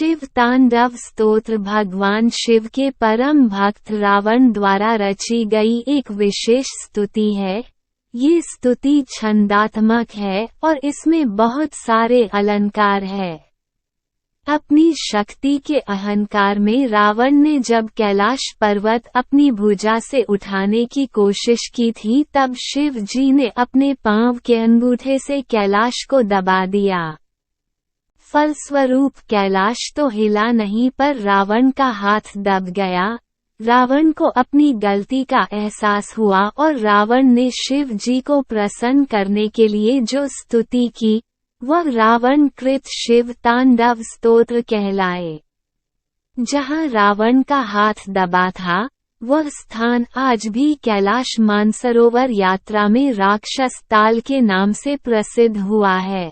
शिव तांडव स्तोत्र भगवान शिव के परम भक्त रावण द्वारा रची गई एक विशेष स्तुति है। ये स्तुति छंदात्मक है और इसमें बहुत सारे अलंकार है। अपनी शक्ति के अहंकार में रावण ने जब कैलाश पर्वत अपनी भुजा से उठाने की कोशिश की थी, तब शिव जी ने अपने पांव के अंगूठे से कैलाश को दबा दिया। फलस्वरूप कैलाश तो हिला नहीं, पर रावण का हाथ दब गया। रावण को अपनी गलती का एहसास हुआ और रावण ने शिव जी को प्रसन्न करने के लिए जो स्तुति की, वह रावण कृत शिव तांडव स्तोत्र कहलाए। जहां रावण का हाथ दबा था, वह स्थान आज भी कैलाश मानसरोवर यात्रा में राक्षस ताल के नाम से प्रसिद्ध हुआ है।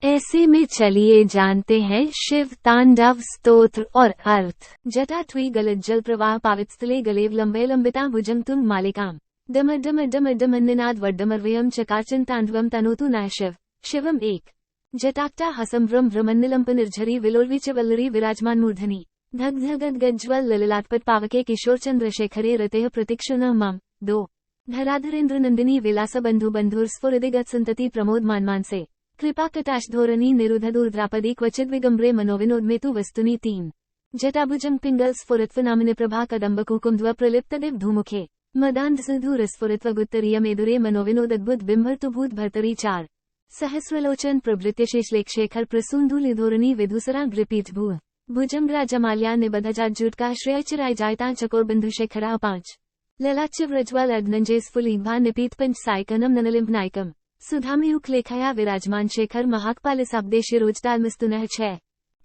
ऐसे में चलिए जानते हैं शिव तांडव स्तोत्र और अर्थ। जटाट्वी गलत जल प्रवाह पावितस्थले गलेव लंबे लंबिता भुजंग तुंग मालिकाम डम डम डम डम निनाद वड्डमर्वयम चकारचन तांडवम तनोतु नाय शिव शिवम एक जटाक्टा हसम व्रम व्रमन्निलंप निर्झरी विलोलविच वल्लरी विराजमान मूर्धनि धग धगद गज्ज्वल ललिलाटपट पावके किशोर चंद्रशेखरे रतेह प्रतीक्षण मम दो धराधरेन्द्र नंदिनी विलास बंधु बंधुर स्फुरदिगत संतति प्रमोद मानसे कृपा कटाश धोरणी निरुधदूर्द्रापदी क्वचिद विगंब्रे मनोविनोदमेतु वस्तुनि तीन जटाभुजंग पिंगल स्फुरत्वनामिने प्रभा कदम्बकुकुमध्व प्रलिप्तदिव धूमुखे मदांध सिधूर स्फुरत्वगुत्तरीय मेदुरे मनोविनोदद्भुत बिंभर्तुभूत भर्तरी चार सहस्रलोचन प्रभृत्य शेषलेख शेखर प्रसूंधूलिधोरणी विधुसरा ग्रिपीठ भू भुजंगरा जमाल्या निबधजाज्जुटका श्रेयचिराय जायता चकोर बिंदु शेखरा पांच ललाच्य व्रज्वाल अग्नंजे स्फुलिभा निपीत पंच सायकनम ननलिंब नायकम सुधामयुख लेखया विराजमान शेखर महाकपालिसाब्दे शिरोजताल मिस्तुनः छह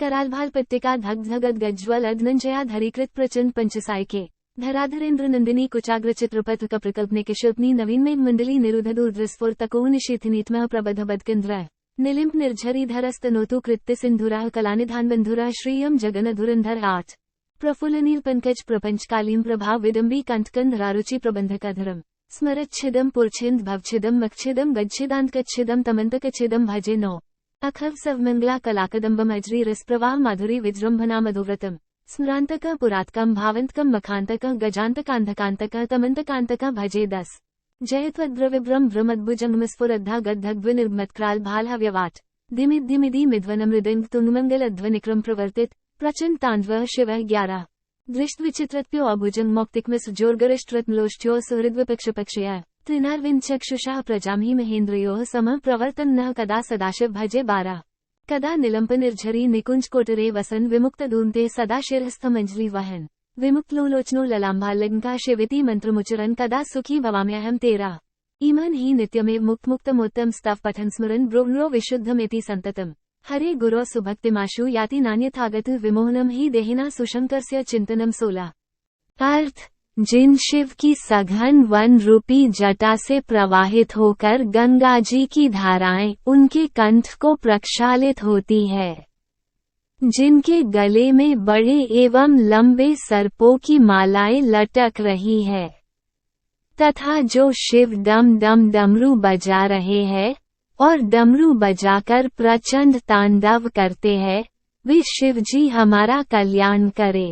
करालभाल पट्टिका धग धगद गज्ज्वल अग्नंजया धरीकृत प्रचंड पंचसायके धराधरेन्द्र नंदिनी कुचाग्र चित्रपथ का प्रकल्पने के शिल्पनी नवीन मेघ मंडली निरुधदूर्द्रस्फोर तको निशीथिनीत्मः प्रबधबदकेन्द्र निलिम्प निर्झरी धरस्तनोतु कृत्य सिंधुराह कलानिधान बंधुरा श्रीयम जगन धुरंधर आठ प्रफुल्लनील पंकज प्रपंचकालीन प्रभाव विडंबी कंठकंध रारुचि प्रबंधकाधरम स्मरच्छिदम पुरछिंद भवच्छिदम मक्षिदम गच्छिदांतकच्छिदम तमंतकच्छिदम भजे नौ अखव सवमंगला कलाकदम्बम अजरी रसप्रवाह माधुरी विजृंभना मधुव्रतम स्मरांतक पुरातकम भावंतकम मखांतक गजांतकांधकांतक तमंतकांतक भजे दस जयत्वद्रविभ्रम भ्रमद्भुजंगमस्फुरद्धा गद्धग्विनिर्मत्क्राल भालहव्यवाट दिमिद्धिमिधि मिध्वन मृदंग तुंगमंगल अध्वनिक्रम प्रवर्तित प्रचंड तांडव शिव 11 दृष्टविचित्रत्यो अभुजंग मौक्तिकमिस जोर्गरिष्टरत्मलोष्ठ्यो सुहृद्विपक्षपक्षया त्रिनार्विंचक्षुषा प्रजामहि महेन्द्रयोः समः प्रवर्तन नः कदा सदाशिव भजे 12 कदा निलंप निर्झरी निकुंज कोटरे वसन विमुक्त धूमते सदा शिरस्थमंजलि वहन विमुक्तलोलोचनो ललाम्भालंका शिविति मंत्रमुच्चरन् कदा सुखी भवाम्यहम 13 ईमन ही नित्यमेव मुक्तमुक्तमोत्तम स्तव पठन स्मरन् ब्रुवरो विशुद्धमेति संततम हरे गुरो सुभक्तिमाशु याति नान्यथागत विमोहनम ही देहिना सुशंकरस्य चिंतनम 16 अर्थ जिन शिव की सघन वन रूपी जटा से प्रवाहित होकर गंगा जी की धाराएं उनके कंठ को प्रक्षालित होती है, जिनके गले में बड़े एवं लंबे सर्पों की मालाएं लटक रही है, तथा जो शिव डम डम डमरू बजा रहे हैं और डमरू बजाकर प्रचंड तांडव करते हैं, वे शिवजी हमारा कल्याण करे।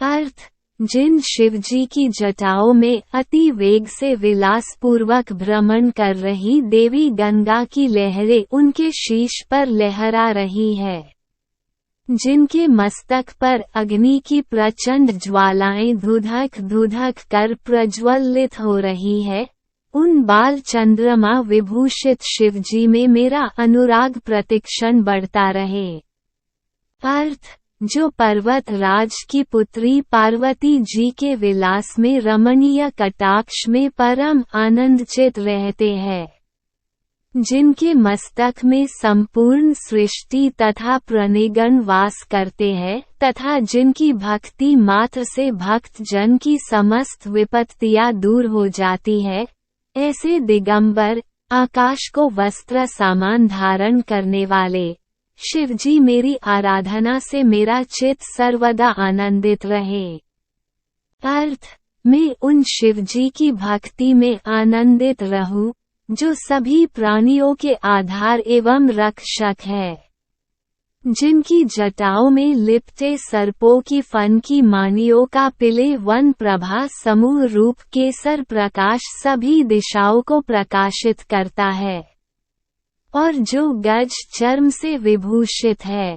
अर्थ जिन शिवजी की जटाओं में अति वेग से विलासपूर्वक भ्रमण कर रही देवी गंगा की लहरें उनके शीश पर लहरा रही है, जिनके मस्तक पर अग्नि की प्रचंड ज्वालाएं धुधक धुधक कर प्रज्वलित हो रही है, उन बाल चंद्रमा विभूषित शिवजी में मेरा अनुराग प्रतिक्षण बढ़ता रहे। अर्थ जो पर्वत राज की पुत्री पार्वती जी के विलास में रमणीय कटाक्ष में परम आनंदचित रहते हैं, जिनके मस्तक में संपूर्ण सृष्टि तथा प्रणयगण वास करते हैं, तथा जिनकी भक्ति मात्र से भक्त जन की समस्त विपत्तियां दूर हो जाती है, ऐसे दिगंबर आकाश को वस्त्र सामान धारण करने वाले शिवजी मेरी आराधना से मेरा चित्त सर्वदा आनंदित रहे। अर्थ मैं उन शिवजी की भक्ति में आनंदित रहूं, जो सभी प्राणियों के आधार एवं रक्षक है। जिनकी जटाओं में लिपटे सर्पों की फन की मानियों का पिले वन प्रभा समूह रूप केसर प्रकाश सभी दिशाओं को प्रकाशित करता है, और जो गज चर्म से विभूषित है।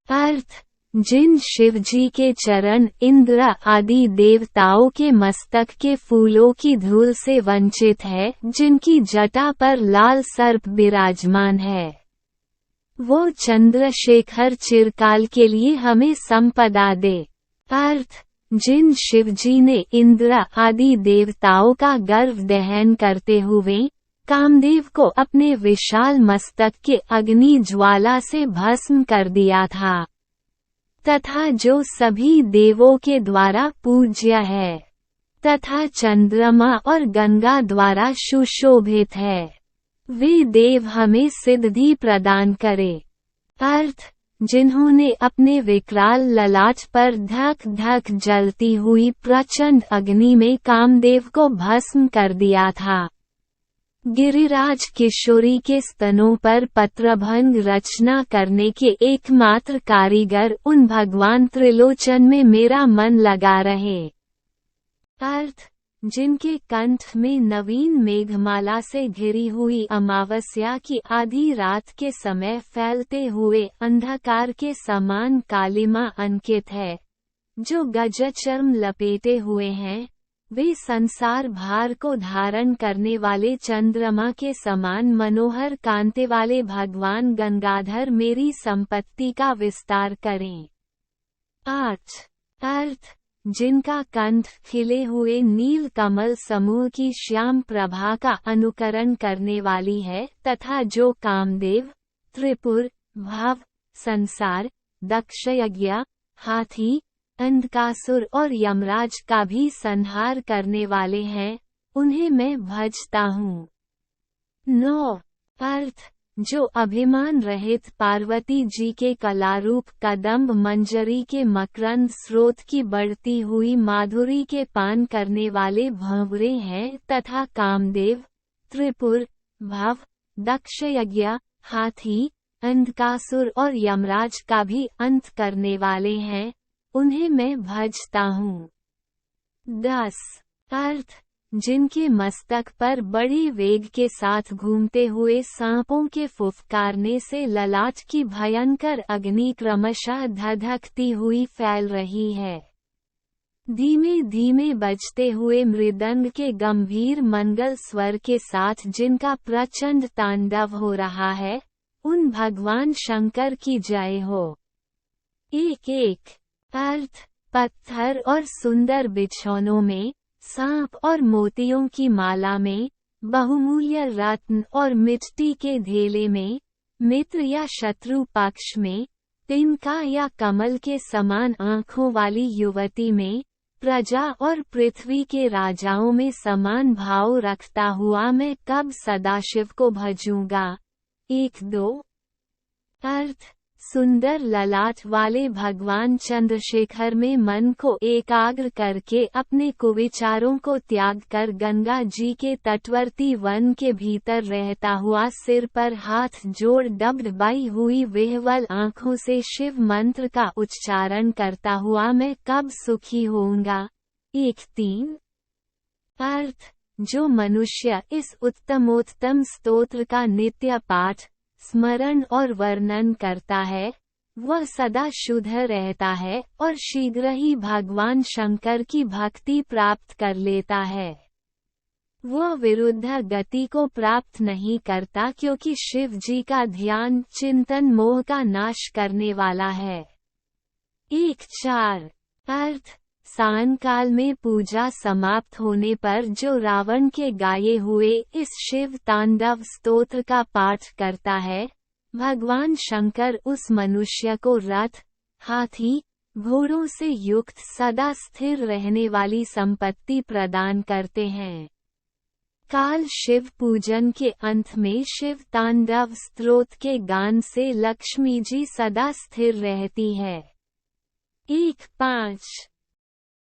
अर्थ, जिन शिवजी के चरण इंद्र आदि देवताओं के मस्तक के फूलों की धूल से वंचित है, जिनकी जटा पर लाल सर्प विराजमान है, वो चंद्रशेखर चिरकाल के लिए हमें संपदा दे। अर्थ, जिन शिवजी ने इंद्र आदि देवताओं का गर्व दहन करते हुए कामदेव को अपने विशाल मस्तक के अग्नि ज्वाला से भस्म कर दिया था, तथा जो सभी देवों के द्वारा पूज्य है, तथा चंद्रमा और गंगा द्वारा सुशोभित है, वे देव हमें सिद्धि प्रदान करे। अर्थ, जिन्होंने अपने विकराल ललाट पर धक धक जलती हुई प्रचंड अग्नि में कामदेव को भस्म कर दिया था। गिरिराज किशोरी के स्तनों पर पत्रभंग रचना करने के एकमात्र कारीगर उन भगवान त्रिलोचन में मेरा मन लगा रहे। अर्थ, जिनके कंठ में नवीन मेघमाला से घिरी हुई अमावस्या की आधी रात के समय फैलते हुए अंधकार के समान कालिमा अंकित है, जो गजचर्म लपेटे हुए हैं, वे संसार भार को धारण करने वाले चंद्रमा के समान मनोहर कांति वाले भगवान गंगाधर मेरी संपत्ति का विस्तार करें। 8 अर्थ, जिनका कंठ खिले हुए नील कमल समूह की श्याम प्रभा का अनुकरण करने वाली है, तथा जो कामदेव, त्रिपुर, भव, संसार, दक्षयज्ञ, हाथी, अंधकासुर और यमराज का भी संहार करने वाले हैं, उन्हें मैं भजता हूँ। 9 अर्थ, जो अभिमान रहित पार्वती जी के कलारूप कदम्ब मंजरी के मकरंद स्रोत की बढ़ती हुई माधुरी के पान करने वाले भंवरे हैं, तथा कामदेव, त्रिपुर, भव, दक्षयज्ञ, हाथी, अंधकासुर और यमराज का भी अंत करने वाले हैं, उन्हें मैं भजता हूँ। 10 अर्थ, जिनके मस्तक पर बड़े वेग के साथ घूमते हुए सांपों के फुफकारने से ललाट की भयंकर अग्नि क्रमशः धधकती हुई फैल रही है। धीमे धीमे बजते हुए मृदंग के गंभीर मंगल स्वर के साथ जिनका प्रचंड तांडव हो रहा है, उन भगवान शंकर की जय हो। 1 अर्थ, पत्थर और सुंदर बिछौनों में, सांप और मोतियों की माला में, बहुमूल्य रत्न और मिट्टी के ढेले में, मित्र या शत्रु पक्ष में, तिनका या कमल के समान आँखों वाली युवती में, प्रजा और पृथ्वी के राजाओं में समान भाव रखता हुआ मैं कब सदाशिव को भजूंगा। 1-2 अर्थ, सुंदर ललाट वाले भगवान चंद्रशेखर में मन को एकाग्र करके अपने कुविचारों को त्याग कर गंगा जी के तटवर्ती वन के भीतर रहता हुआ सिर पर हाथ जोड़ डबडबाई हुई विह्वल आँखों से शिव मंत्र का उच्चारण करता हुआ मैं कब सुखी होऊंगा। 1-3 अर्थ, जो मनुष्य इस उत्तमोत्तम स्तोत्र का नित्य पाठ, स्मरण और वर्णन करता है, वह सदा शुद्ध रहता है और शीघ्र ही भगवान शंकर की भक्ति प्राप्त कर लेता है। वह विरुद्ध गति को प्राप्त नहीं करता, क्योंकि शिव जी का ध्यान चिंतन मोह का नाश करने वाला है। 1-4 अर्थ, सायंकाल में पूजा समाप्त होने पर जो रावण के गाये हुए इस शिव तांडव स्तोत्र का पाठ करता है, भगवान शंकर उस मनुष्य को रथ, हाथी, घोड़ों से युक्त सदा स्थिर रहने वाली संपत्ति प्रदान करते हैं। काल शिव पूजन के अंत में शिव तांडव स्तोत्र के गान से लक्ष्मी जी सदा स्थिर रहती है। 1-5